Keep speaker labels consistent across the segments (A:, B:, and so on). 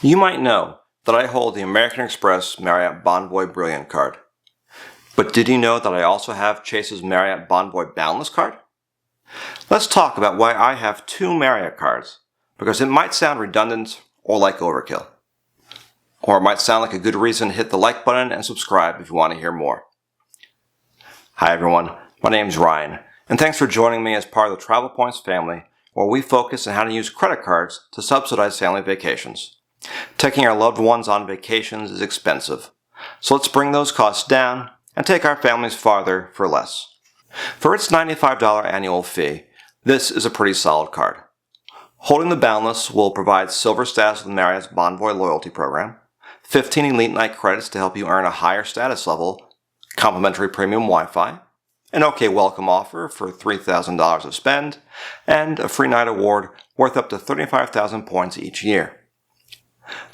A: You might know that I hold the American Express Marriott Bonvoy Brilliant Card. But did you know that I also have Chase's Marriott Bonvoy Boundless Card? Let's talk about why I have two Marriott cards, because it might sound redundant or like overkill. Or it might sound like a good reason to hit the like button and subscribe if you want to hear more. Hi everyone, my name is Ryan, and thanks for joining me as part of the Travel Points family, where we focus on how to use credit cards to subsidize family vacations. Taking our loved ones on vacations is expensive, so let's bring those costs down and take our families farther for less. For its $95 annual fee, this is a pretty solid card. Holding the Boundless will provide silver status with Marriott's Bonvoy loyalty program, 15 elite night credits to help you earn a higher status level, complimentary premium Wi-Fi, an OK welcome offer for $3,000 of spend, and a free night award worth up to 35,000 points each year.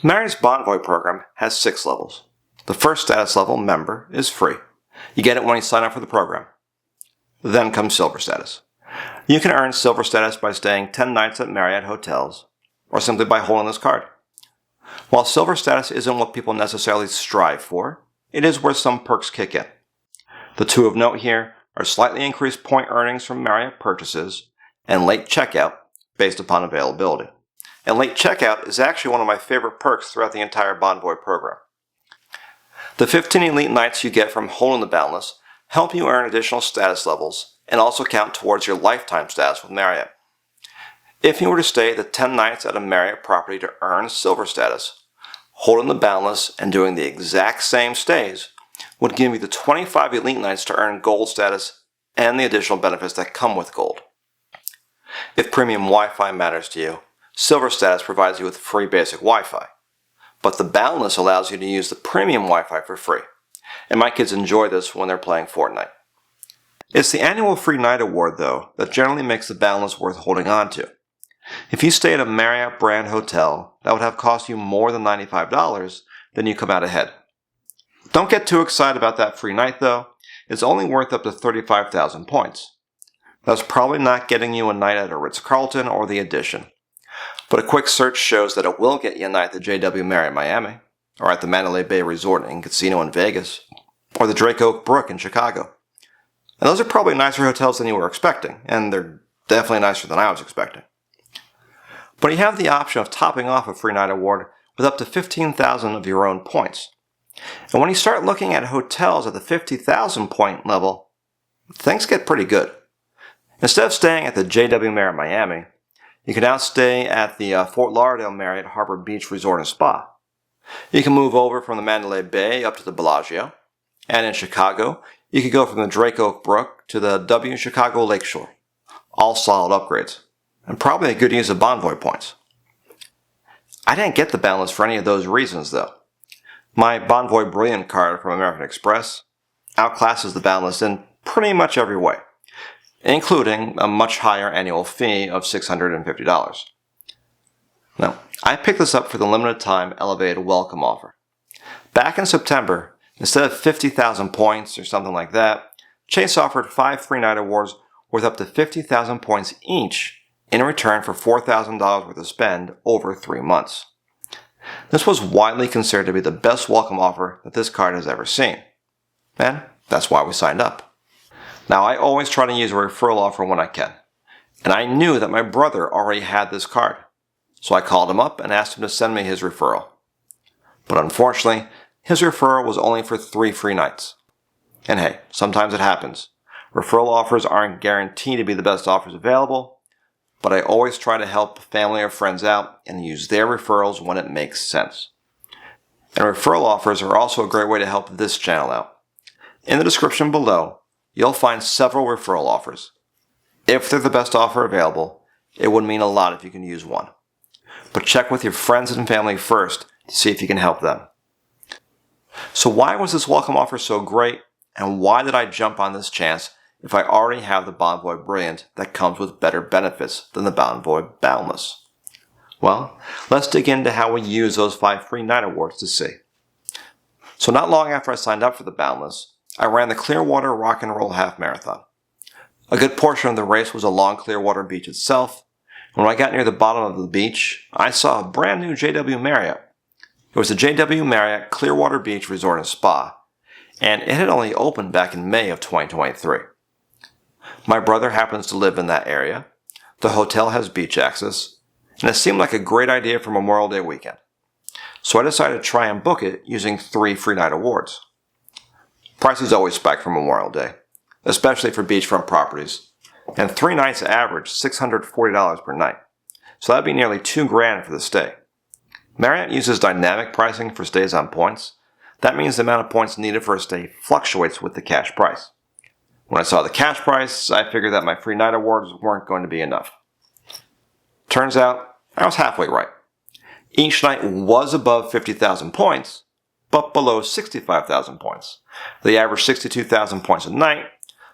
A: Marriott's Bonvoy program has 6 levels. The first status level, member, is free. You get it when you sign up for the program. Then comes silver status. You can earn silver status by staying 10 nights at Marriott hotels, or simply by holding this card. While silver status isn't what people necessarily strive for, it is where some perks kick in. The two of note here are slightly increased point earnings from Marriott purchases and late checkout based upon availability. And late checkout is actually one of my favorite perks throughout the entire Bonvoy program. The 15 elite nights you get from holding the Boundless help you earn additional status levels and also count towards your lifetime status with Marriott. If you were to stay the 10 nights at a Marriott property to earn silver status, holding the Boundless and doing the exact same stays would give you the 25 elite nights to earn gold status and the additional benefits that come with gold. If premium Wi-Fi matters to you, silver status provides you with free basic Wi-Fi, but the Boundless allows you to use the premium Wi-Fi for free, and my kids enjoy this when they're playing Fortnite. It's the annual free night award, though, that generally makes the Boundless worth holding on to. If you stay at a Marriott brand hotel that would have cost you more than $95, then you come out ahead. Don't get too excited about that free night, though. It's only worth up to 35,000 points. That's probably not getting you a night at a Ritz-Carlton or the Edition. But a quick search shows that it will get you a night at the JW Marriott Miami, or at the Mandalay Bay Resort and Casino in Vegas, or the Drake Oak Brook in Chicago. And those are probably nicer hotels than you were expecting, and they're definitely nicer than I was expecting. But you have the option of topping off a free night award with up to 15,000 of your own points. And when you start looking at hotels at the 50,000 point level, things get pretty good. Instead of staying at the JW Marriott Miami, you can now stay at the Fort Lauderdale Marriott Harbor Beach Resort and Spa. You can move over from the Mandalay Bay up to the Bellagio. And in Chicago, you could go from the Drake Oak Brook to the W Chicago Lakeshore. All solid upgrades. And probably a good use of Bonvoy points. I didn't get the Boundless for any of those reasons, though. My Bonvoy Brilliant card from American Express outclasses the Boundless in pretty much every way, including a much higher annual fee of $650. Now, I picked this up for the limited time elevated welcome offer. Back in September, instead of 50,000 points or something like that, Chase offered 5 free night awards worth up to 50,000 points each in return for $4,000 worth of spend over 3 months. This was widely considered to be the best welcome offer that this card has ever seen. And that's why we signed up. Now, I always try to use a referral offer when I can, and I knew that my brother already had this card, so I called him up and asked him to send me his referral. But unfortunately, his referral was only for 3 free nights. And hey, sometimes it happens. Referral offers aren't guaranteed to be the best offers available, but I always try to help family or friends out and use their referrals when it makes sense. And referral offers are also a great way to help this channel out. In the description below, you'll find several referral offers. If they're the best offer available, it would mean a lot if you can use one. But check with your friends and family first to see if you can help them. So why was this welcome offer so great, and why did I jump on this chance if I already have the Bonvoy Brilliant that comes with better benefits than the Bonvoy Boundless? Well, let's dig into how we use those 5 free night awards to see. So not long after I signed up for the Boundless, I ran the Clearwater Rock and Roll Half Marathon. A good portion of the race was along Clearwater Beach itself. When I got near the bottom of the beach, I saw a brand new JW Marriott It was the JW Marriott Clearwater Beach Resort and Spa, and it had only opened back in May of 2023. My brother happens to live in that area, the hotel has beach access, and it seemed like a great idea for Memorial Day weekend. So I decided to try and book it using 3 free night awards. Prices always spike for Memorial Day, especially for beachfront properties, and 3 nights average $640 per night. So that'd be nearly $2,000 for the stay. Marriott uses dynamic pricing for stays on points. That means the amount of points needed for a stay fluctuates with the cash price. When I saw the cash price, I figured that my free night awards weren't going to be enough. Turns out, I was halfway right. Each night was above 50,000 points, but below 65,000 points. They averaged 62,000 points a night,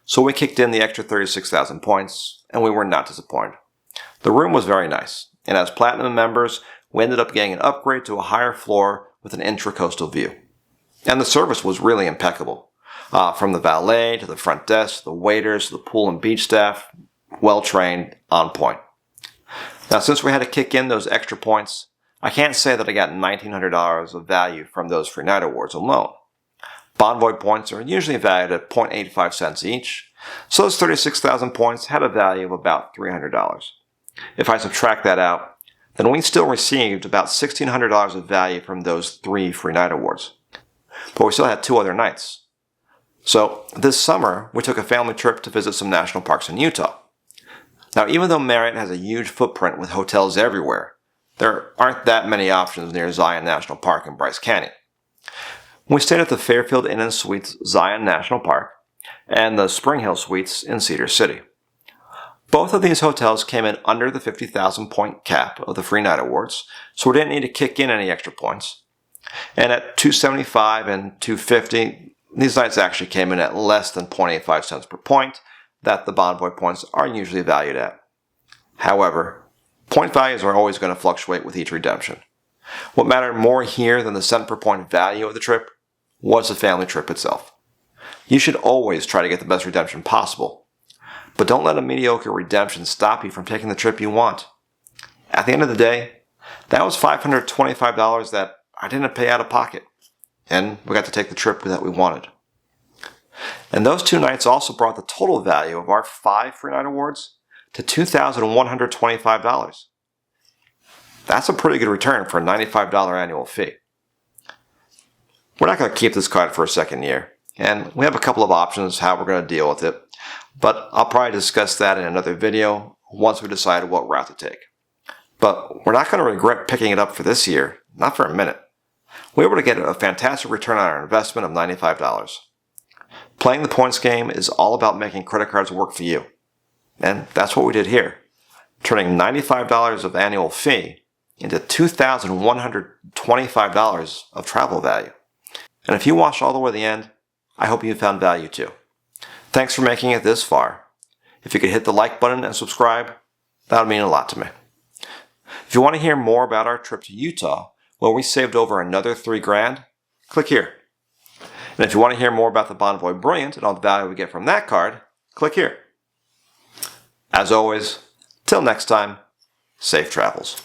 A: so we kicked in the extra 36,000 points, and we were not disappointed. The room was very nice, and as Platinum members, we ended up getting an upgrade to a higher floor with an intracoastal view. And the service was really impeccable. From the valet to the front desk, the waiters, to the pool and beach staff, well trained, on point. Now, since we had to kick in those extra points, I can't say that I got $1,900 of value from those free night awards alone. Bonvoy points are usually valued at 0.85 cents each, so those 36,000 points had a value of about $300. If I subtract that out, then we still received about $1,600 of value from those 3 free night awards. But we still had 2 other nights. So this summer, we took a family trip to visit some national parks in Utah. Now, even though Marriott has a huge footprint with hotels everywhere, there aren't that many options near Zion National Park in Bryce Canyon. We stayed at the Fairfield Inn & Suites Zion National Park and the Spring Hill Suites in Cedar City. Both of these hotels came in under the 50,000 point cap of the free night awards, so we didn't need to kick in any extra points. And at $275 and $250, these nights actually came in at less than 0.85 cents per point that the Bonvoy points are usually valued at. However, point values are always going to fluctuate with each redemption. What mattered more here than the cent per point value of the trip was the family trip itself. You should always try to get the best redemption possible, but don't let a mediocre redemption stop you from taking the trip you want. At the end of the day, that was $525 that I didn't pay out of pocket, and we got to take the trip that we wanted. And those 2 nights also brought the total value of our 5 free night awards to $2,125. That's a pretty good return for a $95 annual fee. We're not going to keep this card for a second year, and we have a couple of options how we're going to deal with it, but I'll probably discuss that in another video once we decide what route to take. But we're not going to regret picking it up for this year, not for a minute. We were able to get a fantastic return on our investment of $95. Playing the points game is all about making credit cards work for you. And that's what we did here, turning $95 of annual fee into $2,125 of travel value. And if you watched all the way to the end, I hope you found value too. Thanks for making it this far. If you could hit the like button and subscribe, that would mean a lot to me. If you want to hear more about our trip to Utah, where we saved over another $3,000, click here. And if you want to hear more about the Bonvoy Brilliant and all the value we get from that card, click here. As always, till next time, safe travels.